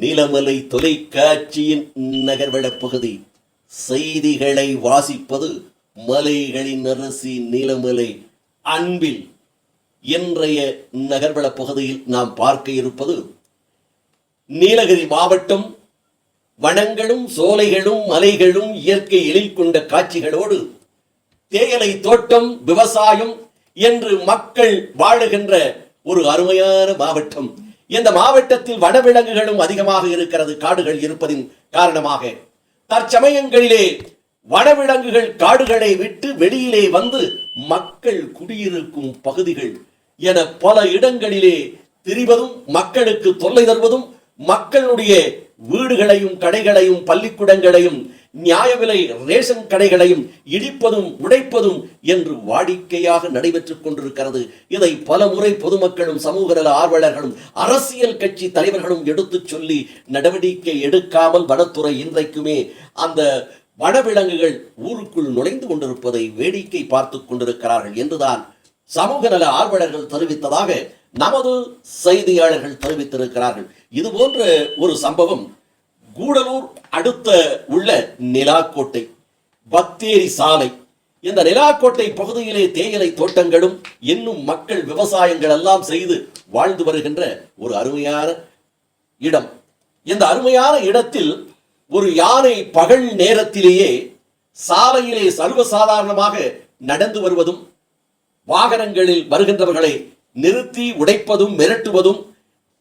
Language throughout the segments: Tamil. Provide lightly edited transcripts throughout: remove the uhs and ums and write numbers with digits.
நிலமலை தொலைக்காட்சியின் நகர்வள பகுதி செய்திகளை வாசிப்பது மலைகளின் அரசி நிலமலை அன்பில். இன்றைய நகர்வள பகுதியில் நாம் பார்க்க இருப்பது நீலகிரி மாவட்டம். வனங்களும் சோலைகளும் மலைகளும் இயற்கை எழில் கொண்ட காட்சிகளோடு தேயிலை தோட்டம், விவசாயம் என்று மக்கள் வாழுகின்ற ஒரு அருமையான மாவட்டம். இந்த மாவட்டத்தில் வனவிலங்குகளும் அதிகமாக இருக்கிறது. காடுகள் இருப்பதின் காரணமாக தற்சமயங்களிலே வனவிலங்குகள் காடுகளை விட்டு வெளியிலே வந்து மக்கள் குடியிருக்கும் பகுதிகள் என பல இடங்களிலே திரிவதும், மக்களுக்கு தொல்லை தருவதும், மக்களுடைய வீடுகளையும் கடைகளையும் பள்ளிக்கூடங்களையும் நியாய விலை ரேஷன் கடைகளையும் இடிப்பதும் உடைப்பதும் என்று வாடிக்கையாக நடைபெற்றுக் கொண்டிருக்கிறது. இதை பல முறை பொதுமக்களும் சமூக நல ஆர்வலர்களும் அரசியல் கட்சி தலைவர்களும் எடுத்துச் சொல்லி நடவடிக்கை எடுக்காமல் வனத்துறை இன்றைக்குமே அந்த வனவிலங்குகள் ஊருக்குள் நுழைந்து கொண்டிருப்பதை வேடிக்கை பார்த்துக் கொண்டிருக்கிறார்கள் என்றுதான் சமூக நல ஆர்வலர்கள் தெரிவித்ததாக நமது செய்தியாளர்கள் தெரிவித்திருக்கிறார்கள். இது போன்ற ஒரு சம்பவம் கூடலூர் அடுத்த உள்ள நிலாக்கோட்டை பத்தேரி சாலை. இந்த நிலாக்கோட்டை பகுதியிலே தேயிலை தோட்டங்களும் இன்னும் மக்கள் விவசாயங்கள் எல்லாம் செய்து வாழ்ந்து வருகின்ற ஒரு அருமையான இடம். இந்த அருமையான இடத்தில் ஒரு யானை பகல் நேரத்திலேயே சாலையிலே சர்வசாதாரணமாக நடந்து வருவதும், வாகனங்களில் வருகின்றவர்களை நிறுத்தி உடைப்பதும் மிரட்டுவதும்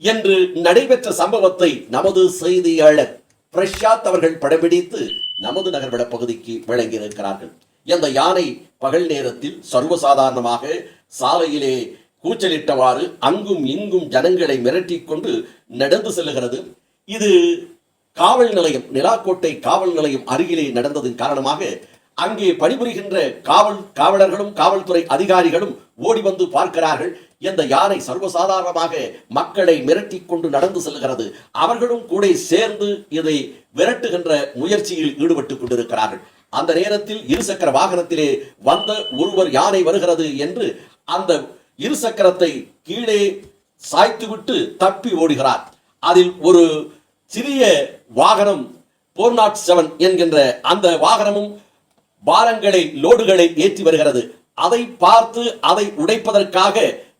என்று நடைபெற்ற சம்பவத்தை நமது செய்தியாளர் பிரசாத் அவர்கள் படம்பிடித்து நமது நகர்வள பகுதிக்கு வழங்கியிருக்கிறார்கள். இந்த யானை பகல் நேரத்தில் சர்வசாதாரணமாக சாலையிலே கூச்சலிட்டவாறு அங்கும் இங்கும் ஜனங்களை மிரட்டிக் கொண்டு நடந்து செல்லுகிறது. இது காவல் நிலையம், நிலாக்கோட்டை காவல் நிலையம் அருகிலே நடந்ததன் காரணமாக அங்கே பணிபுரிகின்ற காவலர்களும் காவல்துறை அதிகாரிகளும் ஓடி வந்து பார்க்கிறார்கள். இந்த யானை சர்வசாதாரணமாக மக்களை மிரட்டிக் கொண்டு நடந்து செல்கிறது. அவர்களும் கூட சேர்ந்து இதை விரட்டுகின்ற முயற்சியில் ஈடுபட்டுக் கொண்டிருக்கிறார்கள். அந்த நேரத்தில் இருசக்கர வாகனத்திலே வந்த ஒருவர் யானை வருகிறது என்று அந்த இருசக்கரத்தை கீழே சாய்த்துவிட்டு தப்பி ஓடுகிறார். அதில் ஒரு சிறிய வாகனம் 407 என்கின்ற அந்த வாகனமும் பாரங்களை லோடுகளை ஏற்றி வருகிறது. அதை பார்த்து அதை உடைப்பதற்காக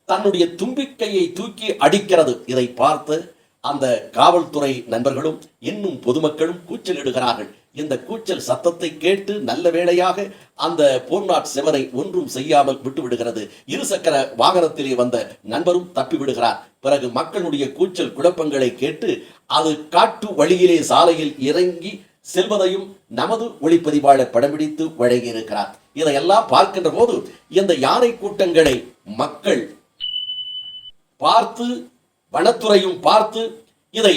தன்னுடைய தும்பிக்கையை தூக்கி அடிக்கிறது. இதை பார்த்து அந்த காவல்துறை நண்பர்களும் இன்னும் பொதுமக்களும் கூச்சலிடுகிறார்கள். இந்த கூச்சல் சத்தத்தை கேட்டு நல்ல வேளையாக அந்த 407 ஒன்றும் செய்யாமல் விட்டுவிடுகிறது. இருசக்கர வாகனத்திலே வந்த நண்பரும் தப்பிவிடுகிறார். பிறகு மக்களுடைய கூச்சல் குழப்பங்களை கேட்டு அது காட்டு வழியிலே சாலையில் இறங்கி செல்வதையும் நமது ஒளிப்பதிவாளர் படம்பிடித்து வழங்கியிருக்கிறார். இதையெல்லாம் பார்க்கின்ற போது இந்த யானை கூட்டங்களை மக்கள் பார்த்து, வனத்துறையும் பார்த்து இதை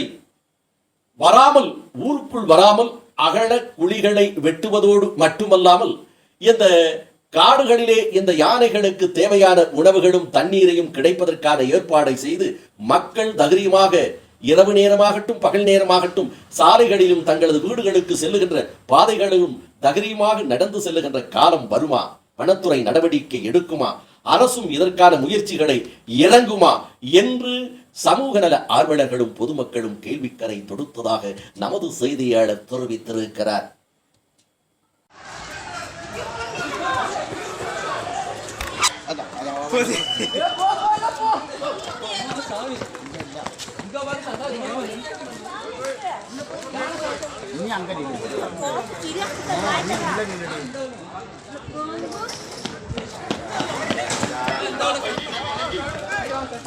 வராமல், ஊருக்குள் வராமல் அகல குழிகளை வெட்டுவதோடு மட்டுமல்லாமல் இந்த காடுகளிலே இந்த யானைகளுக்கு தேவையான உணவுகளும் தண்ணீரையும் கிடைப்பதற்கான ஏற்பாடை செய்து மக்கள் தைரியமாக இரவு நேரமாகட்டும் பகல் நேரமாகட்டும் சாலைகளிலும் தங்களது வீடுகளுக்கு செல்லுகின்ற பாதைகளிலும் தைரியமாக நடந்து செல்லுகின்ற காலம் வருமா? வனத்துறை நடவடிக்கை எடுக்குமா? அரசும் இதற்கான முயற்சிகளை இறங்குமா என்று சமூக நல ஆர்வலர்களும் பொதுமக்களும் கேள்விக்கரை தொடுத்ததாக நமது செய்தியாளர் தெரிவித்திருக்கிறார்.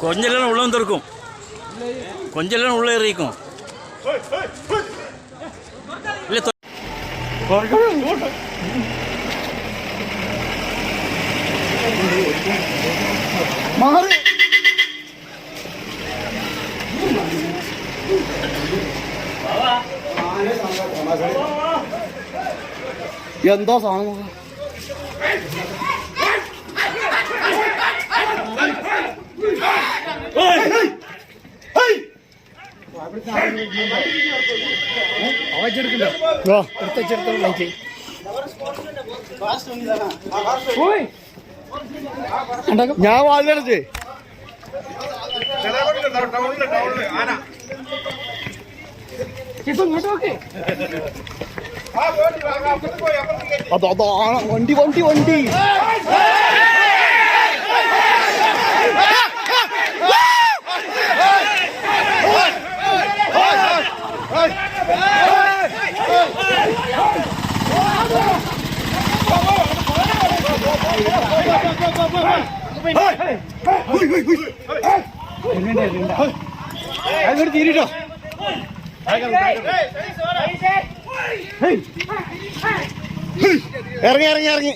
கொஞ்சம் நேரம் உள்ள வந்திருக்கும், கொஞ்சம் நேரம் உள்ள இருக்கும். എന്താ സാധനം? ഞാൻ വാതിലടച്ച് അതാണ് വണ്ടി വണ്ടി വണ്ടി തീരിട്ടോ ഇറങ്ങി ഇറങ്ങി ഇറങ്ങി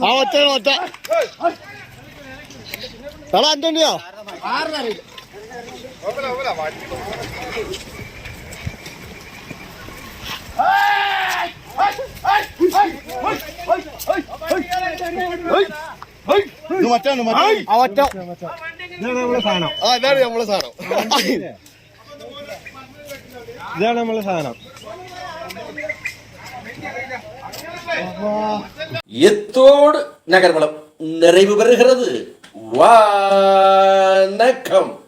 ആ ഒറ്റ ഒറ്റ എടാ അന്റോണിയോ ആ ഒറ്റ നമ്മളെ സാധനം ആ ഇതാണ് നമ്മളെ സാധനം ഇതാണ് നമ്മളെ സാധനം எத்தோடு நகர்வளம் நிறைவு பெறுகிறது வணக்கம்.